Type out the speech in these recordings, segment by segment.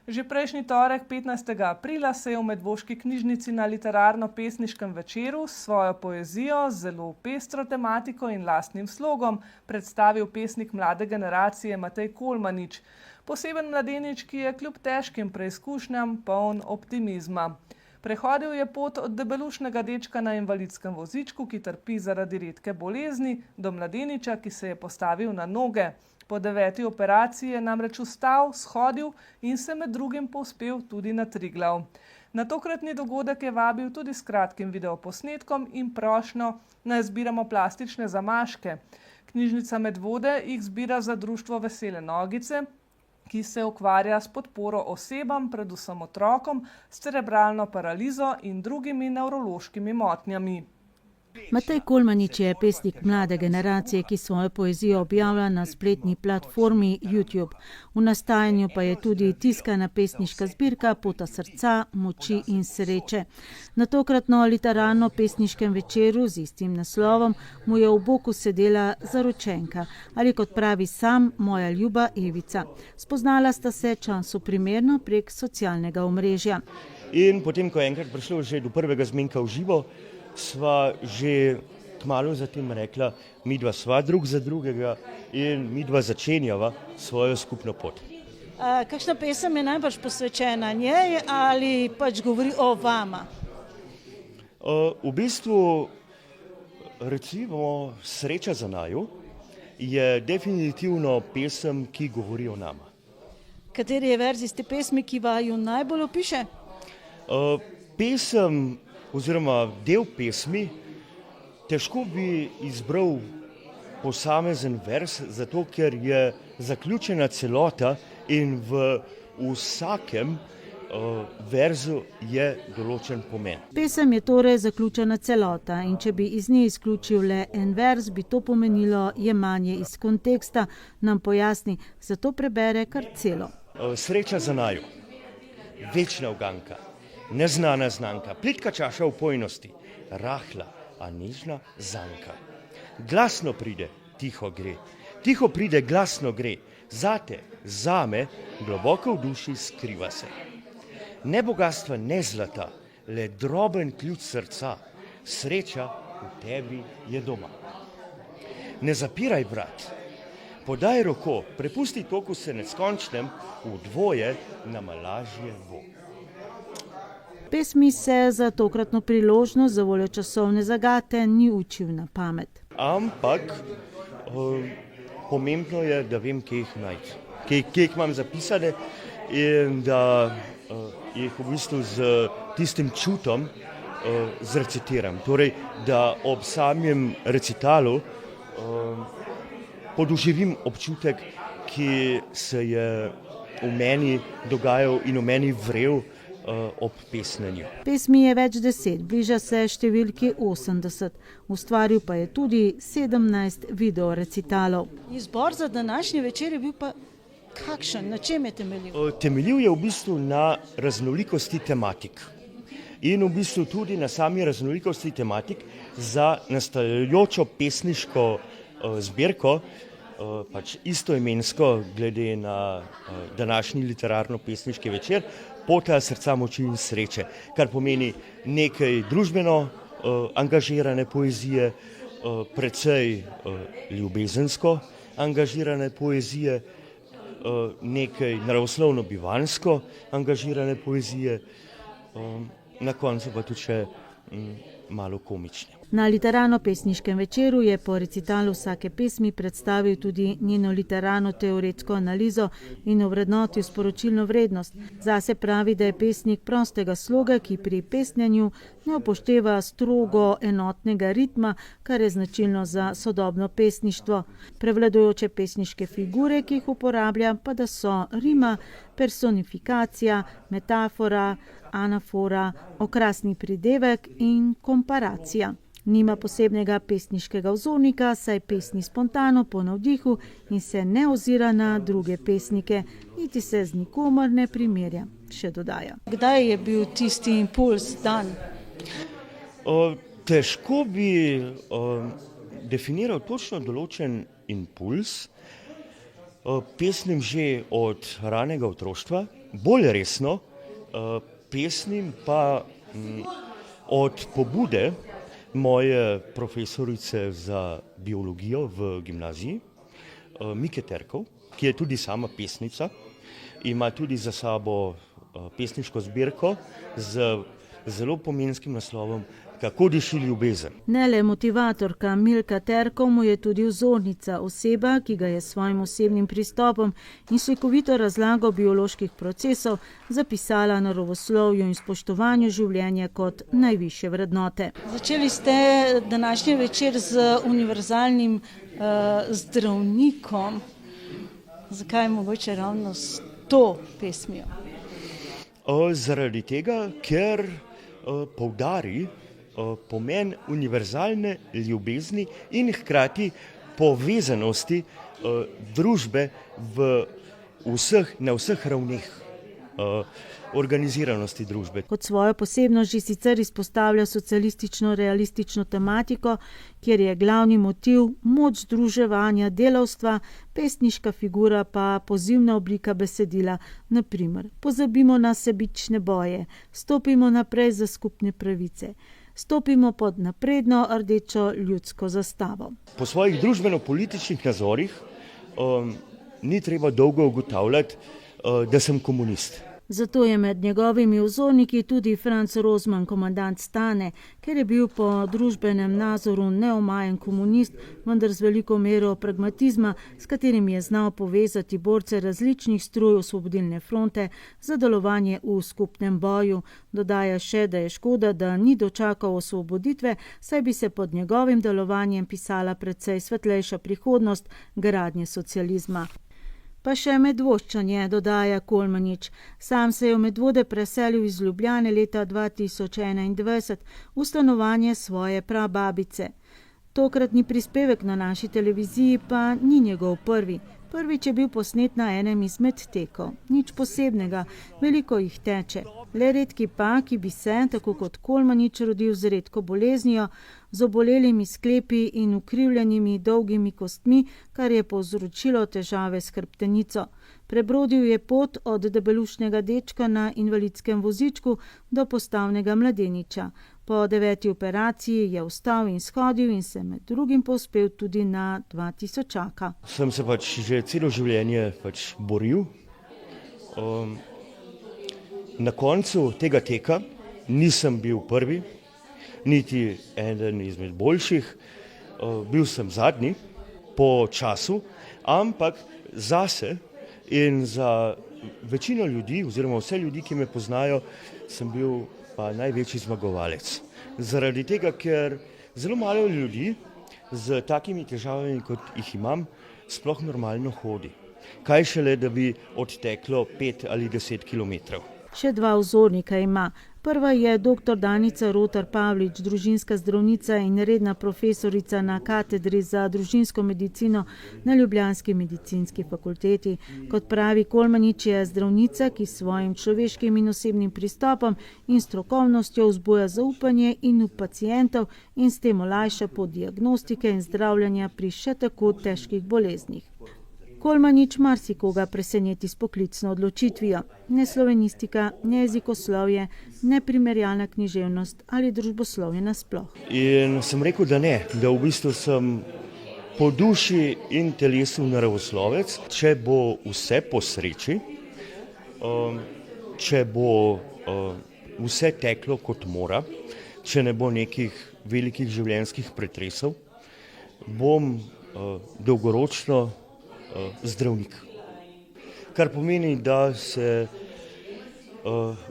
Že prejšnji torek, 15. aprila, se je v Medvoški knjižnici na literarno-pesniškem večeru s svojo poezijo, zelo pestro tematiko in lastnim slogom predstavil pesnik mlade generacije Matej Kolmanič, poseben mladenič, ki je kljub težkim preizkušnjam poln optimizma. Prehodil je pot od debelušnega dečka na invalidskem vozičku, ki trpi zaradi redke bolezni, do mladeniča, ki se je postavil na noge. Po 9. operaciji je namreč vstal, shodil in se med drugim povzpel tudi na Triglav. Na tokratni dogodek je vabil tudi s kratkim videoposnetkom in prošnjo, naj zbiramo plastične zamaške. Knjižnica Medvode jih zbira za društvo Vesele nogice, ki se ukvarja s podporo osebam, predvsem otrokom, s cerebralno paralizo in drugimi nevrološkimi motnjami. Matej Kolmanič je pesnik mlade generacije, ki svojo poezijo objavlja na spletni platformi YouTube. V nastajanju pa je tudi tiskana pesniška zbirka Pota srca, moči in sreče. Na tokratno literarno-pesniškem večeru z istim naslovom mu je v boku sedela zaročenka, ali kot pravi sam, moja ljuba Evica. Spoznala sta se času primerno prek socialnega omrežja. In potem, ko je enkrat prišlo že do prvega zmenka v živo, sva že kmalu zatem rekla, midva sva drug za drugega in midva začenjava svojo skupno pot. Kakšna pesem je najbolj posvečena njej ali pač govori o vama? V bistvu, recimo, Sreča za naju je definitivno pesem, ki govori o nama. Kateri je verz iz te pesmi, ki vaju najbolj opiše? Pesem oziroma del pesmi, težko bi izbral posamezen vers, zato ker je zaključena celota in v vsakem verzu je določen pomen. Pesem je torej zaključena celota in če bi iz nje izključil le en vers, bi to pomenilo jemanje iz konteksta, nam pojasni, zato prebere kar celo. Sreča za naju, večna uganka, neznana znanka, plitka čaša opojnosti, rahla, a nežna zanka. Glasno pride, tiho gre, tiho pride, glasno gre, zate, zame, globoko v duši skriva se. Ne bogastva, ne zlata, le droben ključ srca, sreča v tebi je doma. Ne zapiraj vrat, podaj roko, prepusti toku se neskončnem, v dvoje nama lažje bo. Pesmi se za tokratno priložnost za voljo časovne zagate ni učil na pamet. Ampak pomembno je, da vem, kje jih najti, kje jih imam zapisane in da jih v bistvu z tistim čutom zrecitiram. Torej, da ob samem recitalu podoživim občutek, ki se je v meni dogajal in v meni vrel ob pesnenju. Pesmi je več 10, bliža se številki 80. Ustvaril pa je tudi 17 videorecitalov. Izbor za današnji večer je bil pa kakšen? Na čem je temeljil? Temeljil je v bistvu na raznolikosti tematik. In v bistvu tudi na sami raznolikosti tematik za nastajajočo pesniško zbirko, pač istoimensko glede na današnji literarno-pesniški večer, Pota srca, moči in sreče, kar pomeni nekaj družbeno angažirane poezije, precej ljubezensko angažirane poezije, nekaj naravoslovno-bivanjsko angažirane poezije, na koncu pa tudi še malo komične. Na literarno-pesniškem večeru je po recitalu vsake pesmi predstavil tudi njeno literarno-teoretsko analizo in ovrednotil sporočilno vrednost. Zase pravi, da je pesnik prostega sloga, ki pri pesnjenju ne upošteva strogo enotnega ritma, kar je značilno za sodobno pesništvo. Prevladujoče pesniške figure, ki jih uporablja, pa da so rima, personifikacija, metafora, anafora, okrasni pridevek in komparacija. Nima posebnega pesniškega vzornika, saj pesni spontano po navdihu in se ne ozira na druge pesnike, niti se z nikomer ne primerja, še dodaja. Kdaj je bil tisti impuls dan? Težko bi definiral točno določen impuls. Pesnim že od ranega otroštva, bolj resno pesnim pa od pobude moje profesorice za biologijo v gimnaziji, Mike Terkov, ki je tudi sama pesnica, ima tudi za sabo pesniško zbirko z zelo pomenskim naslovom Kako diši ljubezen. Ne le motivatorka Milka Terkov mu je tudi vzornica, oseba, ki ga je s svojim osebnim pristopom in slikovito razlago bioloških procesov zapisala naravoslovju in spoštovanju življenja kot najvišje vrednote. Začeli ste današnji večer z univerzalnim zdravnikom. Zakaj mogoče ravno s to pesmijo? Zaradi tega, ker poudari pomen univerzalne ljubezni in hkrati povezanosti družbe na vseh ravneh organiziranosti družbe. Kot svojo posebnost že sicer izpostavlja socialistično-realistično tematiko, kjer je glavni motiv moč združevanja delavstva, pesniška figura pa pozivna oblika besedila, na primer: pozabimo na sebične boje, stopimo naprej za skupne pravice. Stopimo pod napredno rdečo ljudsko zastavo. Po svojih družbeno-političnih nazorih ni treba dolgo ugotavljati, da sem komunist. Zato je med njegovimi vzorniki tudi Franz Rozman, komandant Stane, ker je bil po družbenem nazoru neomajen komunist, vendar z veliko mero pragmatizma, s katerim je znal povezati borce različnih struj Osvobodilne fronte za delovanje v skupnem boju. Dodaja še, da je škoda, da ni dočakal osvoboditve, saj bi se pod njegovim delovanjem pisala precej svetlejša prihodnost gradnje socializma. Pa še medvoščanje, dodaja Kolmanič. Sam se je v Medvode preselil iz Ljubljane leta 2021 v stanovanje svoje prababice. Tokratni prispevek na naši televiziji pa ni njegov prvi. Prvič je bil posnet na enem izmed tekov. Nič posebnega, veliko jih teče. Le redki pa, ki bi se, tako kot Kolmanič, rodil z redko boleznijo, z obolelimi sklepi in ukrivljenimi dolgimi kostmi, kar je povzročilo težave s hrbtenico. Prebrodil je pot od debelušnega dečka na invalidskem vozičku do postavnega mladeniča. Po 9. operaciji je vstal in shodil in se med drugim povzpel tudi na 2000. Sem se že celo življenje boril. Na koncu tega teka nisem bil prvi, niti eden izmed boljših. Bil sem zadnji po času, ampak zase in za večino ljudi, oziroma vse ljudi, ki me poznajo, sem bil pa največji zmagovalec. Zaradi tega, ker zelo malo ljudi z takimi težavami, kot jih imam, sploh normalno hodi. Kaj šele, da bi odteklo 5 ali 10 kilometrov. Še dva vzornika ima. Prva je dr. Danica Rotar Pavlič, družinska zdravnica in redna profesorica na katedri za družinsko medicino na ljubljanski medicinski fakulteti. Kot pravi Kolmanič, je zdravnica, ki s svojim človeškim in osebnim pristopom in strokovnostjo vzbuja zaupanje in v pacientov in s tem olajša pot diagnostike in zdravljenja pri še tako težkih boleznih. Kolmanič marsikoga preseneti s poklicno odločitvijo. Ne slovenistika, ne jezikoslovje, ne primerjalna književnost ali družboslovje nasploh. In sem rekel, da ne, da v bistvu sem po duši in telesu naravoslovec. Če bo vse po sreči, če bo vse teklo kot mora, če ne bo nekih velikih življenjskih pretresov, bom dolgoročno zdravnik. Kar pomeni, da se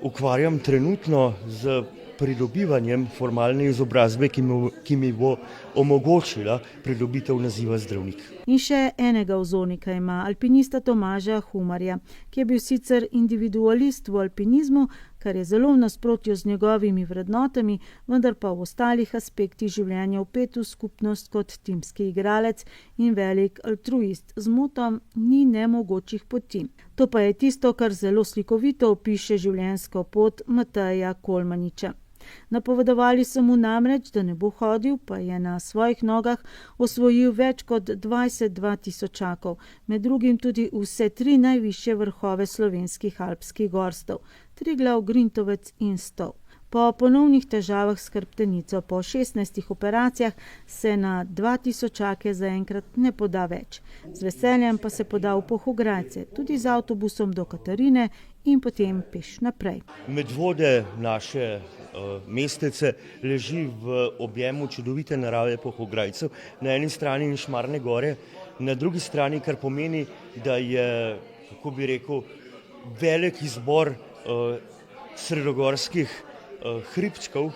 ukvarjam trenutno z pridobivanjem formalne izobrazbe, ki mi bo omogočila pridobitev naziva zdravnik. In še enega vzornika ima, alpinista Tomaža Humarja, ki je bil sicer individualist v alpinizmu, kar je zelo v nasprotju z njegovimi vrednotami, vendar pa v ostalih aspektih življenja vpet v skupnost kot timski igralec in velik altruist. Z motom ni nemogočih poti. To pa je tisto, kar zelo slikovito opiše življenjsko pot Mateja Kolmaniča. Napovedovali so mu namreč, da ne bo hodil, pa je na svojih nogah osvojil več kot 22 tisočakov, med drugim tudi vse 3 najvišje vrhove slovenskih alpskih gorstev: Triglav, Grintovec in Stol. Po ponovnih težavah s hrbtenico, po 16 operacijah se na 2000 zaenkrat ne poda več. Z veseljem pa se poda v Pohograjce, tudi z avtobusom do Katarine in potem peš naprej. Medvode naše mestece leži v objemu čudovite narave Pohograjcev, na eni strani Šmarne gore, na drugi strani, kar pomeni, da je, kako bi rekel, velik izbor sredogorskih hribčkov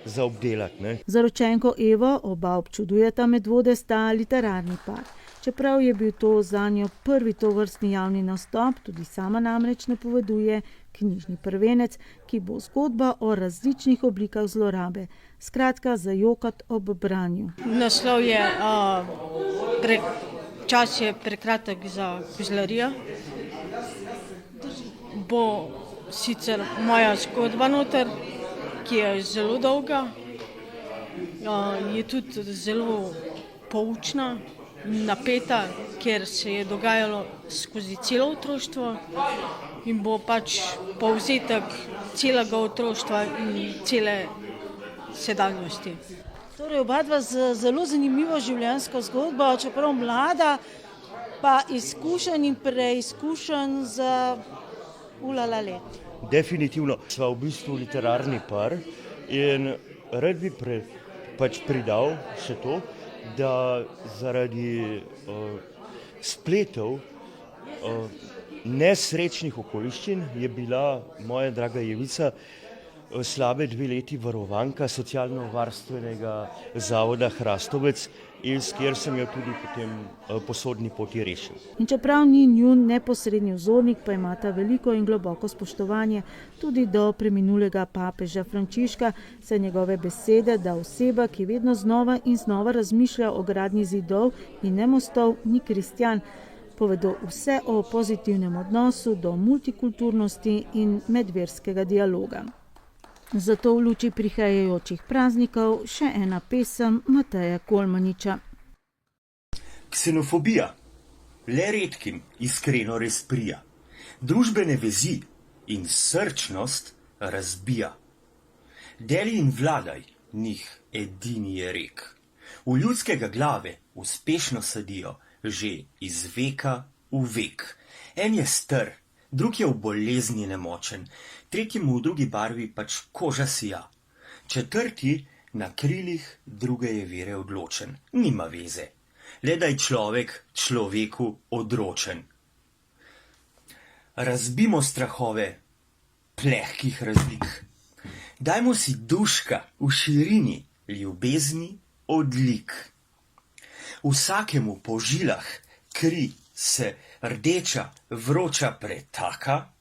za obdelati. Zaročenko Evo oba občudujeta medvode, sta literarni par. Čeprav je bil to zanjo prvi tovrstni javni nastop, tudi sama namreč napoveduje knjižni prvenec, ki bo zgodba o različnih oblikah zlorabe. Skratka, zajokat ob branju. Naslov je Čas je prekratek za kozlarijo. Bo sicer moja zgodba noter, ki je zelo dolga, je tudi zelo poučna, napeta, ker se je dogajalo skozi celo otroštvo in bo pač povzetek celega otroštva in cele sedanjosti. Torej, oba dva z zelo zanimivo življenjsko zgodbo, čeprav mlada, pa izkušen in preizkušen z ulala let. Definitivno sva v bistvu literarni par in rad bi pridal še to, da zaradi spletov nesrečnih okoliščin je bila moja draga Jevica slabe 2 leti varovanka socialno-varstvenega zavoda Hrastovec, kjer sem jo tudi potem po sodni poti rešil. In čeprav ni njun neposredni vzornik, pa imata veliko in globoko spoštovanje tudi do preminulega papeža Frančiška, saj njegove besede, da oseba, ki vedno znova in znova razmišlja o gradnji zidov in ne mostov, ni kristjan, povedo vse o pozitivnem odnosu do multikulturnosti in medverskega dialoga. Zato v luči prihajajočih praznikov še ena pesem Mateja Kolmaniča. Ksenofobija le redkim iskreno res prija, družbene vezi in srčnost razbija. Deli in vladaj, njih edini je rek. V ljudskega glave uspešno sadijo že iz veka v vek. En je star, drug je v bolezni nemočen, tretji mu v drugi barvi pač koža sija. Četrti na krilih druge je vere odločen, nima veze, le da je človek človeku odročen. Razbimo strahove plehkih razlik, dajmo si duška v širini ljubezni odlik. Vsakemu po žilah kri se rdeča, vroča pretaka,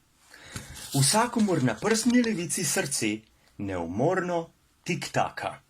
vsakomur na prsni levici srce neumorno tiktaka.